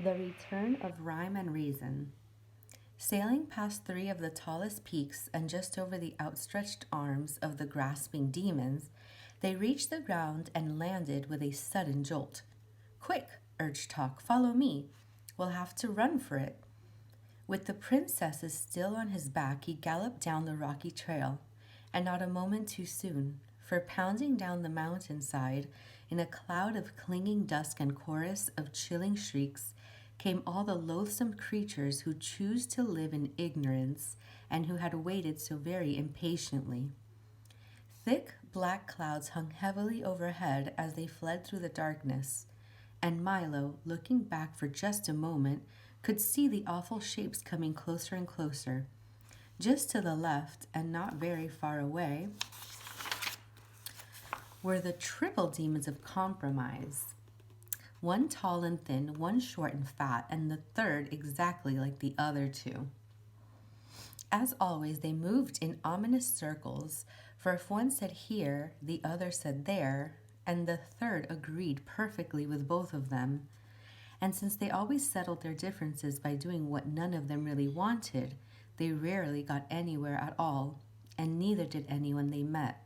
The Return of Rhyme and Reason. Sailing past three of the tallest peaks and just over the outstretched arms of the grasping demons, they reached the ground and landed with a sudden jolt. Quick, urged Talk, follow me. We'll have to run for it. With the princesses still on his back, he galloped down the rocky trail, and not a moment too soon, for pounding down the mountainside in a cloud of clinging dusk and chorus of chilling shrieks came all the loathsome creatures who choose to live in ignorance and who had waited so very impatiently. Thick black clouds hung heavily overhead as they fled through the darkness, and Milo, looking back for just a moment, could see the awful shapes coming closer and closer. Just to the left, and not very far away, were the triple demons of compromise. One tall and thin, one short and fat, and the third exactly like the other two. As always, they moved in ominous circles, for if one said here, the other said there, and the third agreed perfectly with both of them. And since they always settled their differences by doing what none of them really wanted, they rarely got anywhere at all, and neither did anyone they met.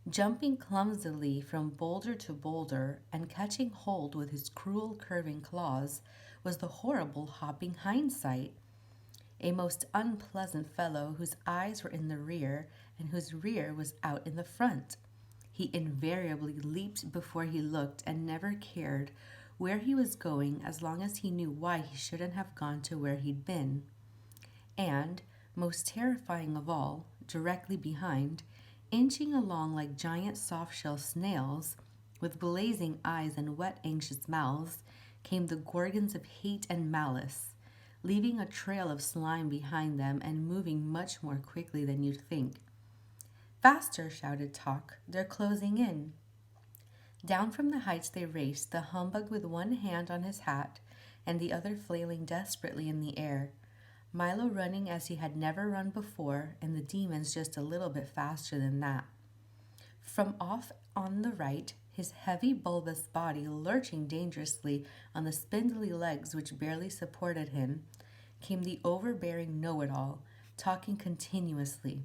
Jumping clumsily from boulder to boulder and catching hold with his cruel curving claws was the horrible Hopping Hindsight, a most unpleasant fellow whose eyes were in the rear and whose rear was out in the front. He invariably leaped before he looked and never cared where he was going as long as he knew why he shouldn't have gone to where he'd been. And, most terrifying of all, directly behind, inching along like giant soft-shell snails, with blazing eyes and wet, anxious mouths, came the Gorgons of hate and malice, leaving a trail of slime behind them and moving much more quickly than you'd think. Faster, shouted Talk, they're closing in. Down from the heights they raced, the humbug with one hand on his hat and the other flailing desperately in the air, Milo running as he had never run before, and the demons just a little bit faster than that. From off on the right, his heavy bulbous body lurching dangerously on the spindly legs which barely supported him, came the overbearing know-it-all, talking continuously.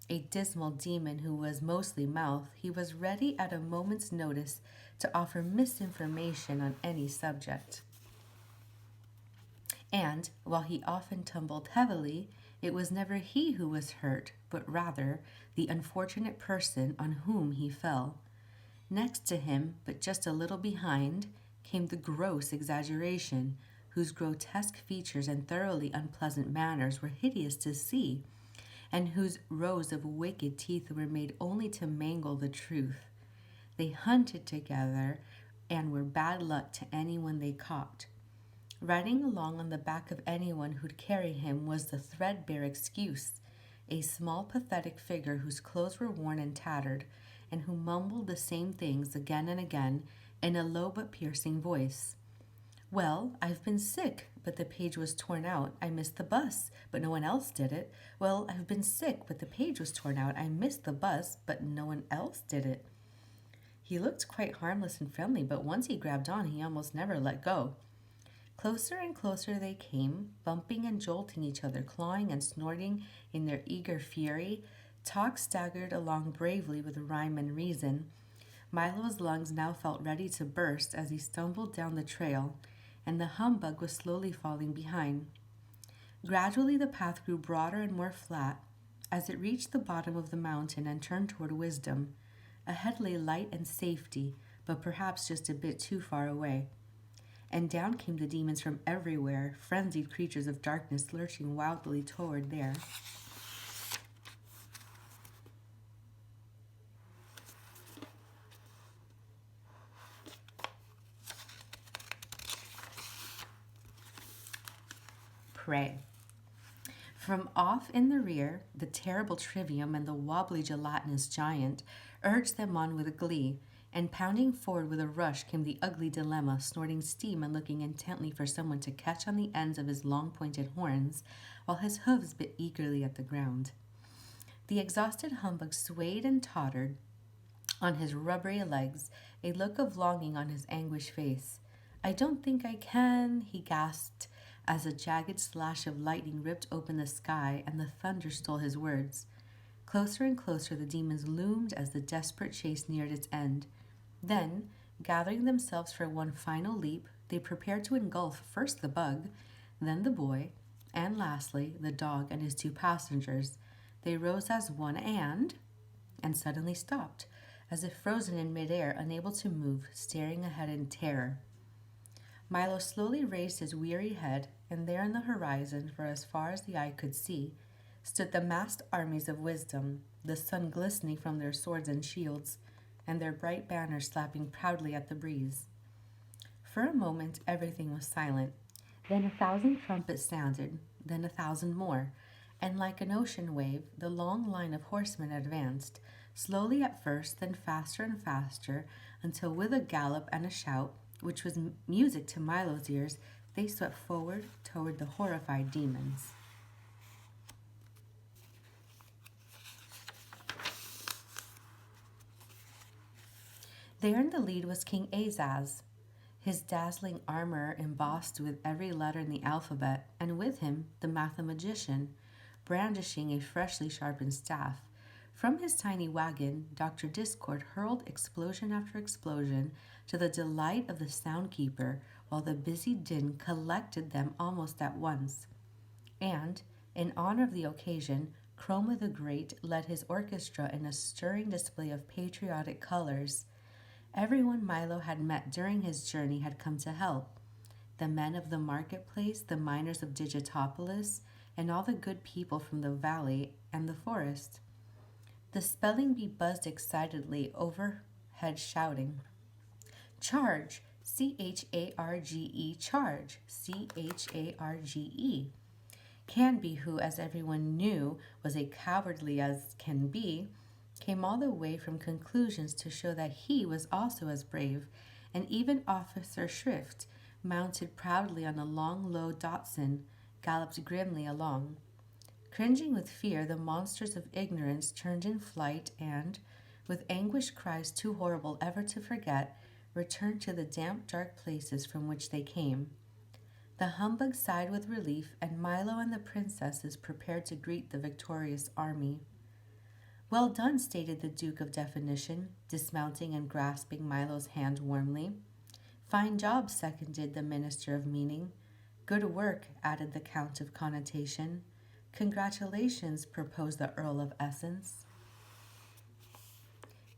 A dismal demon who was mostly mouth, he was ready at a moment's notice to offer misinformation on any subject. And, while he often tumbled heavily, it was never he who was hurt, but rather the unfortunate person on whom he fell. Next to him, but just a little behind, came the gross exaggeration, whose grotesque features and thoroughly unpleasant manners were hideous to see, and whose rows of wicked teeth were made only to mangle the truth. They hunted together and were bad luck to anyone they caught. Riding along on the back of anyone who'd carry him was the threadbare excuse, a small pathetic figure whose clothes were worn and tattered, and who mumbled the same things again and again in a low but piercing voice. Well, I've been sick, but the page was torn out. I missed the bus, but no one else did it. Well, I've been sick, but the page was torn out. I missed the bus, but no one else did it. He looked quite harmless and friendly, but once he grabbed on, he almost never let go. Closer and closer they came, bumping and jolting each other, clawing and snorting in their eager fury. Talk staggered along bravely with rhyme and reason. Milo's lungs now felt ready to burst as he stumbled down the trail, and the humbug was slowly falling behind. Gradually the path grew broader and more flat. As it reached the bottom of the mountain and turned toward wisdom, ahead lay light and safety, but perhaps just a bit too far away. And down came the demons from everywhere, frenzied creatures of darkness lurching wildly toward there. Prey. From off in the rear, the terrible Trivium and the wobbly gelatinous giant urged them on with glee, and pounding forward with a rush came the ugly Dilemma, snorting steam and looking intently for someone to catch on the ends of his long-pointed horns, while his hooves bit eagerly at the ground. The exhausted humbug swayed and tottered on his rubbery legs, a look of longing on his anguished face. I don't think I can, he gasped as a jagged slash of lightning ripped open the sky and the thunder stole his words. Closer and closer the demons loomed as the desperate chase neared its end. Then, gathering themselves for one final leap, they prepared to engulf first the bug, then the boy, and lastly the dog and his two passengers. They rose as one and suddenly stopped, as if frozen in midair, unable to move, staring ahead in terror. Milo slowly raised his weary head, and there on the horizon, for as far as the eye could see, stood the massed armies of wisdom, the sun glistening from their swords and shields, and their bright banners slapping proudly at the breeze. For a moment, everything was silent. Then 1,000 trumpets sounded, then 1,000 more, and like an ocean wave, the long line of horsemen advanced, slowly at first, then faster and faster, until with a gallop and a shout, which was music to Milo's ears, they swept forward toward the horrified demons. There in the lead was King Azaz, his dazzling armor embossed with every letter in the alphabet, and with him the mathematician, brandishing a freshly sharpened staff. From his tiny wagon, Dr. Discord hurled explosion after explosion to the delight of the soundkeeper, while the busy din collected them almost at once. And, in honor of the occasion, Chroma the Great led his orchestra in a stirring display of patriotic colors. Everyone Milo had met during his journey had come to help. The men of the marketplace, the miners of Digitopolis, and all the good people from the valley and the forest. The spelling bee buzzed excitedly overhead, shouting, "Charge! Charge! Charge! Canby, who, as everyone knew, was as cowardly as can be, came all the way from Conclusions to show that he was also as brave, and even Officer Shrift, mounted proudly on a long, low Dotson, galloped grimly along. Cringing with fear, the monsters of ignorance turned in flight and, with anguished cries too horrible ever to forget, returned to the damp, dark places from which they came. The humbug sighed with relief, and Milo and the princesses prepared to greet the victorious army. "Well done," stated the Duke of Definition, dismounting and grasping Milo's hand warmly. "Fine job," seconded the Minister of Meaning. "Good work," added the Count of Connotation. "Congratulations," proposed the Earl of Essence.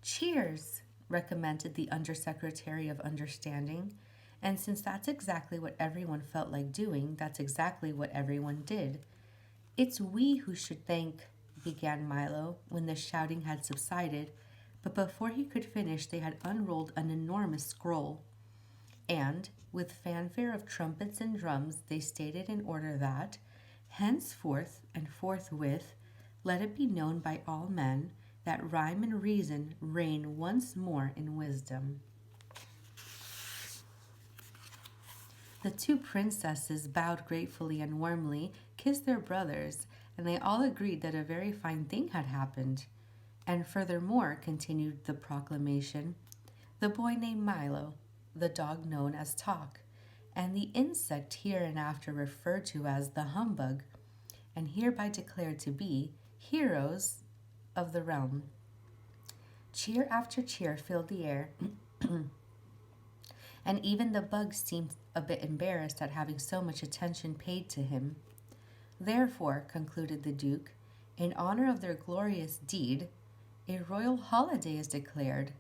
"Cheers," recommended the Undersecretary of Understanding. And since that's exactly what everyone felt like doing, that's exactly what everyone did. "It's we who should thank," began Milo, when the shouting had subsided, but before he could finish they had unrolled an enormous scroll. And, with fanfare of trumpets and drums, they stated in order that, henceforth and forthwith, let it be known by all men that rhyme and reason reign once more in wisdom. The two princesses bowed gratefully and warmly, kissed their brothers, and they all agreed that a very fine thing had happened. And furthermore, continued the proclamation, the boy named Milo, the dog known as Talk, and the insect hereinafter referred to as the humbug, and hereby declared to be heroes of the realm. Cheer after cheer filled the air, and even the bug seemed a bit embarrassed at having so much attention paid to him. Therefore, concluded the Duke, in honor of their glorious deed, a royal holiday is declared.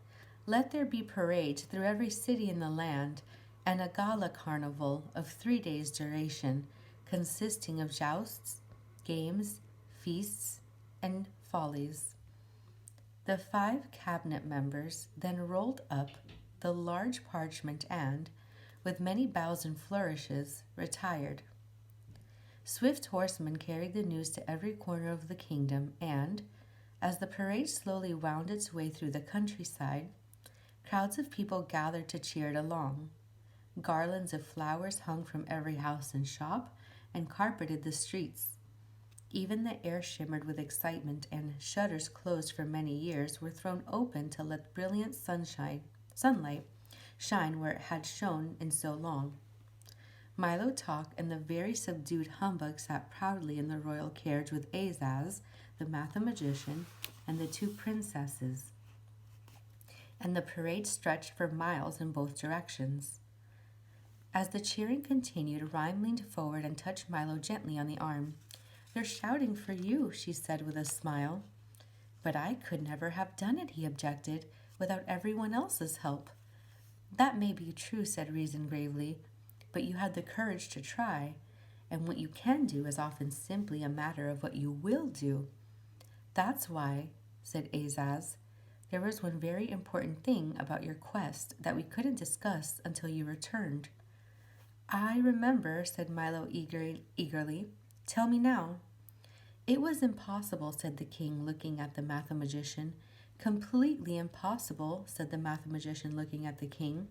Let there be parades through every city in the land, and a gala carnival of 3 days' duration, consisting of jousts, games, feasts, and follies. The 5 cabinet members then rolled up the large parchment and, with many bows and flourishes, retired. Swift horsemen carried the news to every corner of the kingdom, and, as the parade slowly wound its way through the countryside, crowds of people gathered to cheer it along. Garlands of flowers hung from every house and shop and carpeted the streets. Even the air shimmered with excitement, and shutters closed for many years were thrown open to let brilliant sunlight shine where it had shone in so long. Milo talked, and the very subdued humbug sat proudly in the royal carriage with Azaz, the mathematician, and the two princesses, and the parade stretched for miles in both directions. As the cheering continued, Rhyme leaned forward and touched Milo gently on the arm. "They're shouting for you," she said with a smile. "But I could never have done it," he objected, "without everyone else's help." "That may be true," said Reason gravely, "but you had the courage to try, and what you can do is often simply a matter of what you will do." "That's why," said Azaz, "there was one very important thing about your quest that we couldn't discuss until you returned." "I remember," said Milo eagerly. "Tell me now." "It was impossible," said the king, looking at the mathematician. "Completely impossible," said the mathematician, looking at the king.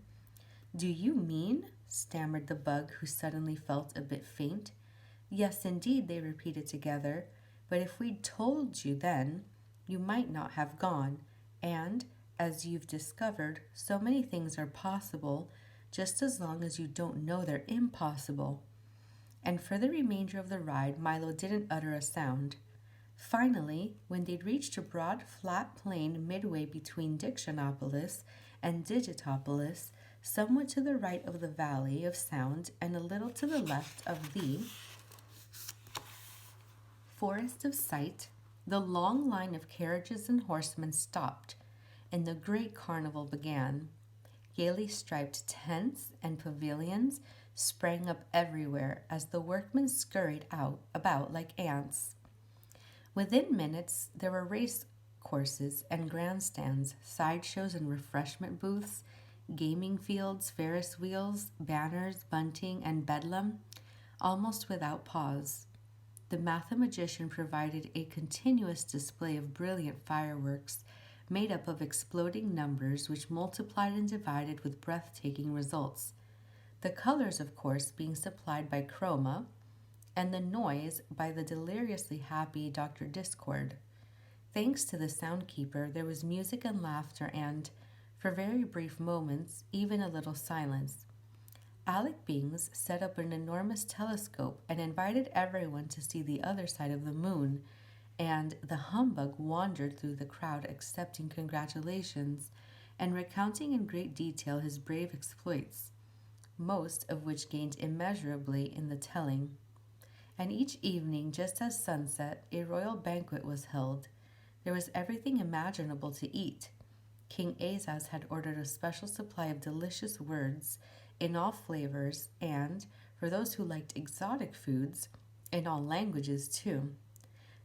"Do you mean?" stammered the bug, who suddenly felt a bit faint. "Yes, indeed," they repeated together. "But if we'd told you then, you might not have gone. And, as you've discovered, so many things are possible, just as long as you don't know they're impossible." And for the remainder of the ride, Milo didn't utter a sound. Finally, when they'd reached a broad, flat plain midway between Dictionopolis and Digitopolis, somewhat to the right of the Valley of Sound and a little to the left of the Forest of Sight, the long line of carriages and horsemen stopped, and the great carnival began. Gaily striped tents and pavilions sprang up everywhere as the workmen scurried about like ants. Within minutes, there were race courses and grandstands, sideshows and refreshment booths, gaming fields, Ferris wheels, banners, bunting, and bedlam, almost without pause. The mathematician provided a continuous display of brilliant fireworks made up of exploding numbers which multiplied and divided with breathtaking results. The colors, of course, being supplied by Chroma, and the noise by the deliriously happy Dr. Discord. Thanks to the soundkeeper, there was music and laughter and, for very brief moments, even a little silence. Alec Bings set up an enormous telescope and invited everyone to see the other side of the moon, and the humbug wandered through the crowd accepting congratulations and recounting in great detail his brave exploits, most of which gained immeasurably in the telling. And each evening, just as sunset, a royal banquet was held. There was everything imaginable to eat. King Azaz had ordered a special supply of delicious words in all flavors and, for those who liked exotic foods, in all languages too.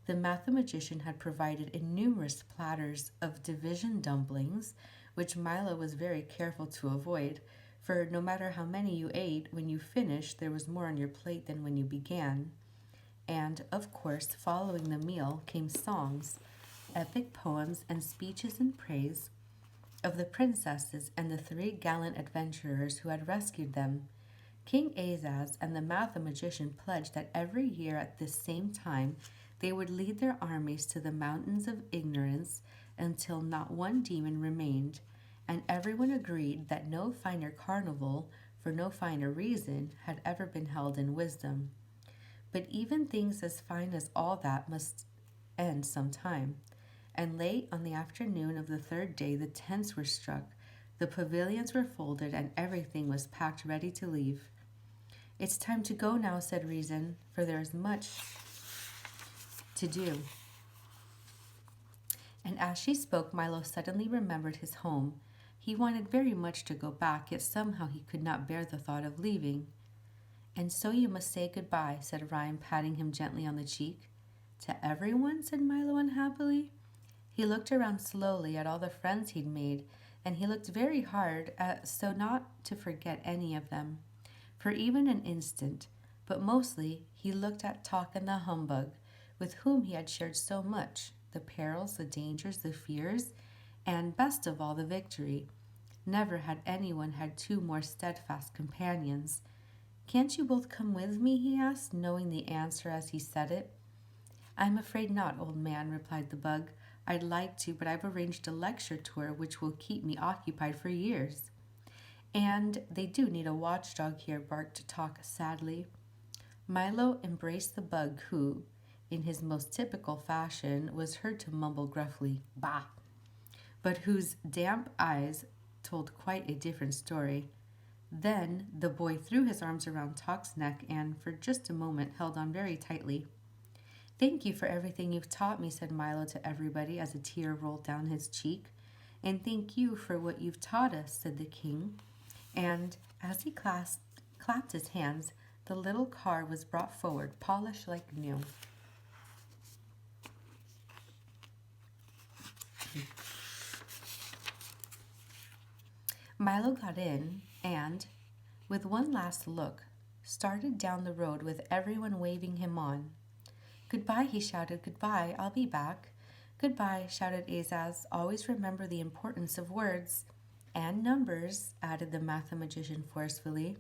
The mathematician had provided innumerous platters of division dumplings, which Milo was very careful to avoid, for no matter how many you ate, when you finished there was more on your plate than when you began. And, of course, following the meal came songs, epic poems, and speeches in praise of the princesses and the three gallant adventurers who had rescued them. King Azaz and the mathematician pledged that every year at this same time they would lead their armies to the mountains of ignorance until not one demon remained, and everyone agreed that no finer carnival, for no finer reason, had ever been held in wisdom. But even things as fine as all that must end some time, and late on the afternoon of the third day the tents were struck, the pavilions were folded, and everything was packed ready to leave. "It's time to go now," said Reason, "for there is much to do." And as she spoke, Milo suddenly remembered his home. He wanted very much to go back, yet somehow he could not bear the thought of leaving. "And so you must say goodbye," said Rhyme, patting him gently on the cheek. "To everyone?" said Milo unhappily. He looked around slowly at all the friends he'd made, and he looked very hard so not to forget any of them, for even an instant, but mostly he looked at Talk and the humbug, with whom he had shared so much, the perils, the dangers, the fears, and, best of all, the victory. Never had anyone had two more steadfast companions. "Can't you both come with me?" he asked, knowing the answer as he said it. "I'm afraid not, old man," replied the bug. "I'd like to, but I've arranged a lecture tour which will keep me occupied for years." And they do need a watchdog here, barked Talk sadly. Milo embraced the bug who, in his most typical fashion, was heard to mumble gruffly, "Bah!" but whose damp eyes told quite a different story. Then the boy threw his arms around Talk's neck and, for just a moment, held on very tightly. "Thank you for everything you've taught me," said Milo to everybody as a tear rolled down his cheek. "And thank you for what you've taught us," said the king. And as he clapped his hands, the little car was brought forward, polished like new. Milo got in and, with one last look, started down the road with everyone waving him on. "Goodbye," he shouted. "Goodbye, I'll be back." "Goodbye," shouted Azaz. "Always remember the importance of words." "And numbers," added the mathematician forcefully.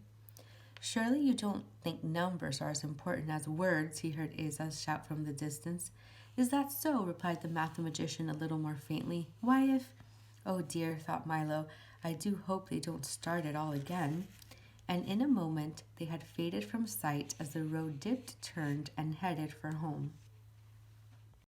"Surely you don't think numbers are as important as words," he heard Azaz shout from the distance. "Is that so?" replied the mathematician a little more faintly. "Why, if—" "Oh dear," thought Milo, "I do hope they don't start it all again." And in a moment they had faded from sight as the road dipped, turned, and headed for home.